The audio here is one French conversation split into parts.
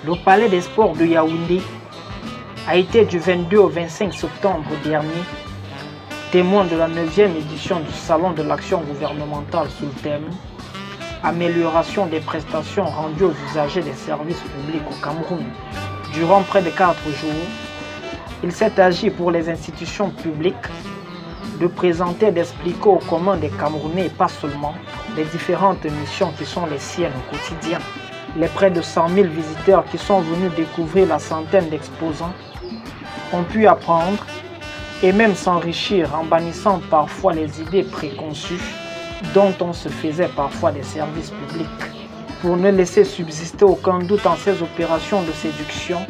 Le palais des sports de Yaoundé a été du 22 au 25 septembre dernier témoin de la 9e édition du Salon de l'action gouvernementale sous le thème « Amélioration des prestations rendues aux usagers des services publics au Cameroun ». Durant près de 4 jours, il s'est agi pour les institutions publiques de présenter et d'expliquer aux communs des Camerounais et pas seulement les différentes missions qui sont les siennes au quotidien. Les près de 100 000 visiteurs qui sont venus découvrir la centaine d'exposants ont pu apprendre et même s'enrichir en bannissant parfois les idées préconçues dont on se faisait parfois des services publics. Pour ne laisser subsister aucun doute en ces opérations de séduction,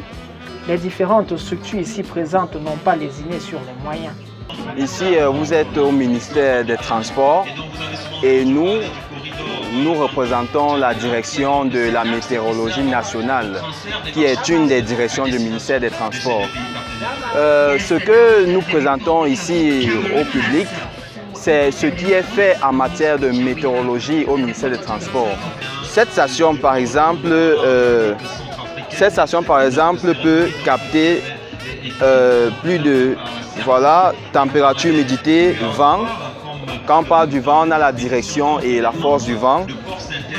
les différentes structures ici présentes n'ont pas lésiné sur les moyens. Ici, vous êtes au ministère des Transports et nous représentons la direction de la météorologie nationale, qui est une des directions du ministère des Transports. Ce que nous présentons ici au public, c'est ce qui est fait en matière de météorologie au ministère des Transports. Cette station, par exemple, peut capter plus de température, humidité, vent. Quand on parle du vent, on a la direction et la force du vent,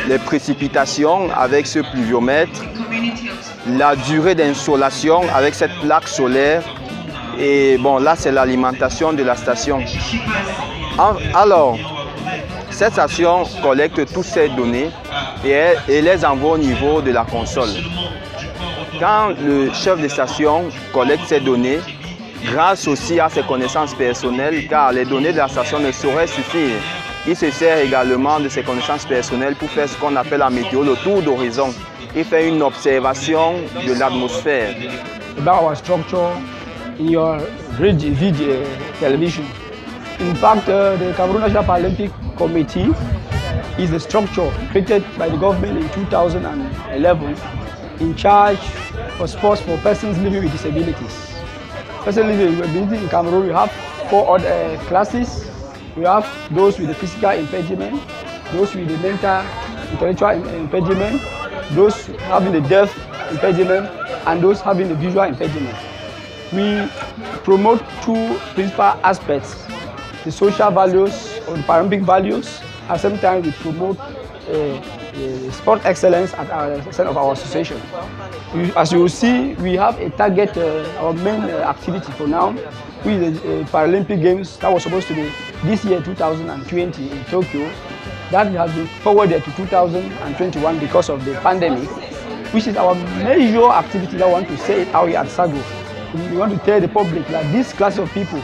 les précipitations avec ce pluviomètre, la durée d'insolation avec cette plaque solaire. Et bon, là, c'est l'alimentation de la station. Alors, cette station collecte toutes ces données et les envoie au niveau de la console. Quand le chef de station collecte ces données, grâce aussi à ses connaissances personnelles, car les données de la station ne sauraient suffire, il se sert également de ses connaissances personnelles pour faire ce qu'on appelle la météo, le tour d'horizon. Il fait une observation de l'atmosphère. About our structure in your video television. In fact, the Cameroon National Paralympic Committee is the structure created by the government in 2011 in charge for sports for persons living with disabilities. Persons living with disabilities in Cameroon, we have 4 other classes. We have those with the physical impediment, those with the mental, intellectual impediment, those having the deaf impediment, and those having the visual impediment. We promote 2 principal aspects, the social values or the Paralympic values. At the same time, we promote sport excellence at our center of our association. As you will see, we have a target, our main activity for now, with the Paralympic Games that was supposed to be this year, 2020 in Tokyo. That has been forwarded to 2021 because of the pandemic, which is our major activity that we want to say it out here at SAGO. We want to tell the public that this class of people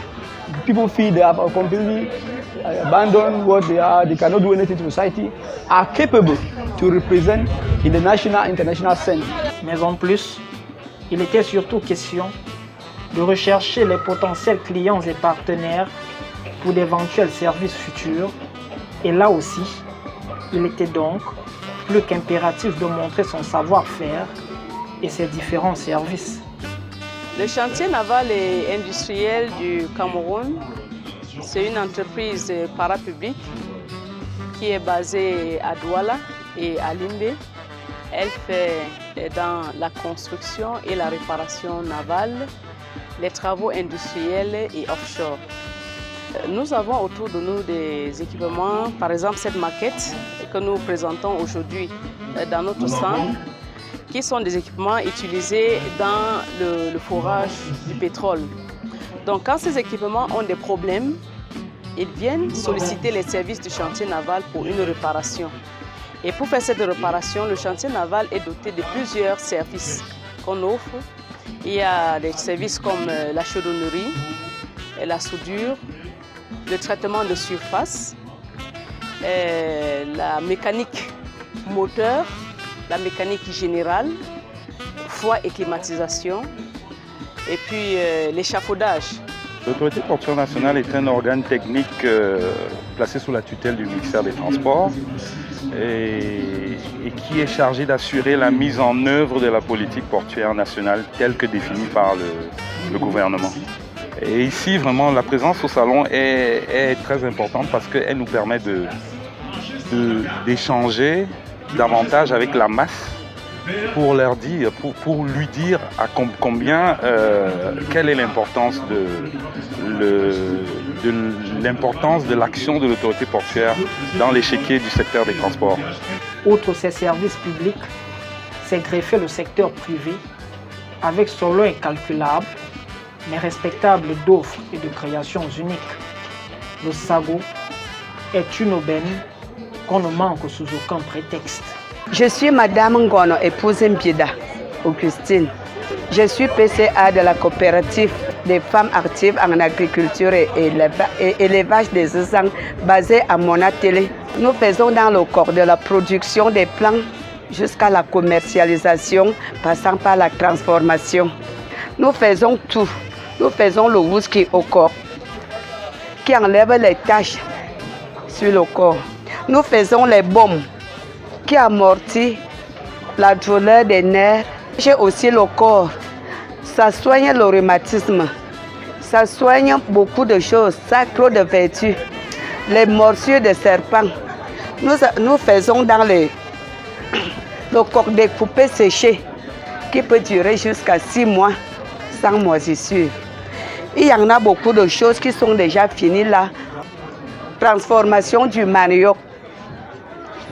feel they have completely abandoned what they are, they cannot do anything to society, are capable to represent in the national, international scene. Mais en plus, il était surtout question de rechercher les potentiels clients et partenaires pour d'éventuels services futurs. Et là aussi, il était donc plus qu'impératif de montrer son savoir-faire et ses différents services. Le chantier naval et industriel du Cameroun, c'est une entreprise parapublique qui est basée à Douala et à Limbe. Elle fait dans la construction et la réparation navale, les travaux industriels et offshore. Nous avons autour de nous des équipements, par exemple cette maquette que nous présentons aujourd'hui dans notre centre, qui sont des équipements utilisés dans le forage du pétrole. Donc quand ces équipements ont des problèmes, ils viennent solliciter les services du chantier naval pour une réparation. Et pour faire cette réparation, le chantier naval est doté de plusieurs services qu'on offre. Il y a des services comme la chaudronnerie, la soudure, le traitement de surface, la mécanique moteur, la mécanique générale, froid et climatisation, et puis l'échafaudage. L'autorité portuaire nationale est un organe technique placé sous la tutelle du ministère des Transports et qui est chargé d'assurer la mise en œuvre de la politique portuaire nationale telle que définie par le gouvernement. Et ici, vraiment, la présence au salon est très importante parce qu'elle nous permet d'échanger davantage avec la masse pour leur dire, pour lui dire combien, quelle est l'importance de l'action de l'autorité portuaire dans l'échiquier du secteur des transports. Outre ces services publics, s'est greffé le secteur privé avec son lot incalculable mais respectable d'offres et de créations uniques. Le SAGO est une aubaine qu'on ne manque sous aucun prétexte. Je suis Madame Ngono, épouse Mbieda, Augustine. Je suis PCA de la coopérative des femmes actives en agriculture et élevage des œufs basée à Monatélé. Nous faisons dans le corps de la production des plants jusqu'à la commercialisation, passant par la transformation. Nous faisons tout. Nous faisons le whisky au corps, qui enlève les taches sur le corps. Nous faisons les baumes, qui amortit la douleur des nerfs. J'ai aussi le corps. Ça soigne le rhumatisme. Ça soigne beaucoup de choses. Ça a trop de vertus. Les morsures de serpents. Nous faisons dans le corps découpé séché, qui peut durer jusqu'à 6 mois sans moisissure. Il y en a beaucoup de choses qui sont déjà finies là. Transformation du manioc.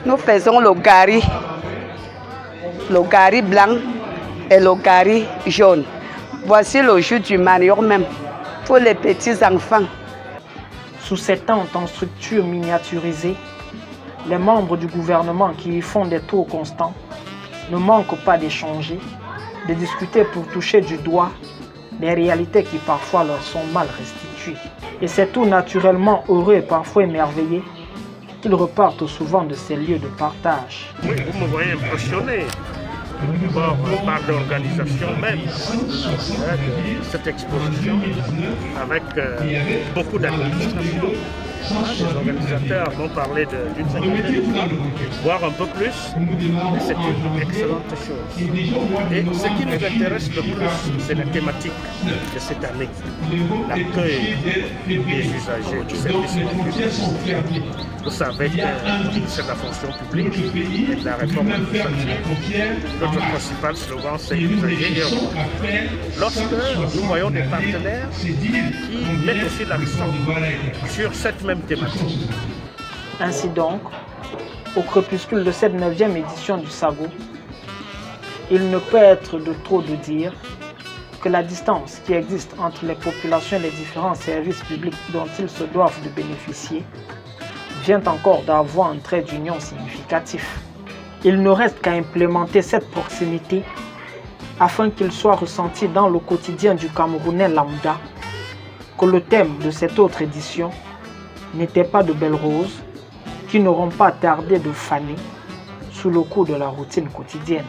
Nous faisons le gari blanc et le gari jaune. Voici le jus du manioc même pour les petits enfants. Sous ces tentes en structure miniaturisée, les membres du gouvernement qui y font des tours constants ne manquent pas d'échanger, de discuter pour toucher du doigt des réalités qui parfois leur sont mal restituées. Et c'est tout naturellement heureux et parfois émerveillés qu'ils repartent souvent de ces lieux de partage. Oui, vous me voyez impressionné par l'organisation même de cette exposition avec beaucoup d'administration. Les organisateurs m'ont parlé d'une cinquantaine, voire un peu plus, et c'est une excellente chose. Et ce qui nous intéresse le plus, c'est la thématique de cette année, l'accueil des usagers du service public. Vous savez que c'est la fonction publique et de la réforme administrative. Notre principal slogan, c'est usager et roi. Lorsque nous voyons des partenaires qui mettent aussi l'accent sur cette même thématique. Ainsi donc, au crépuscule de cette 9e édition du SAGO, il ne peut être de trop de dire que la distance qui existe entre les populations et les différents services publics dont ils se doivent de bénéficier vient encore d'avoir un trait d'union significatif. Il ne reste qu'à implémenter cette proximité afin qu'il soit ressenti dans le quotidien du Camerounais lambda que le thème de cette autre édition n'était pas de belles roses qui n'auront pas tardé de faner sous le coup de la routine quotidienne.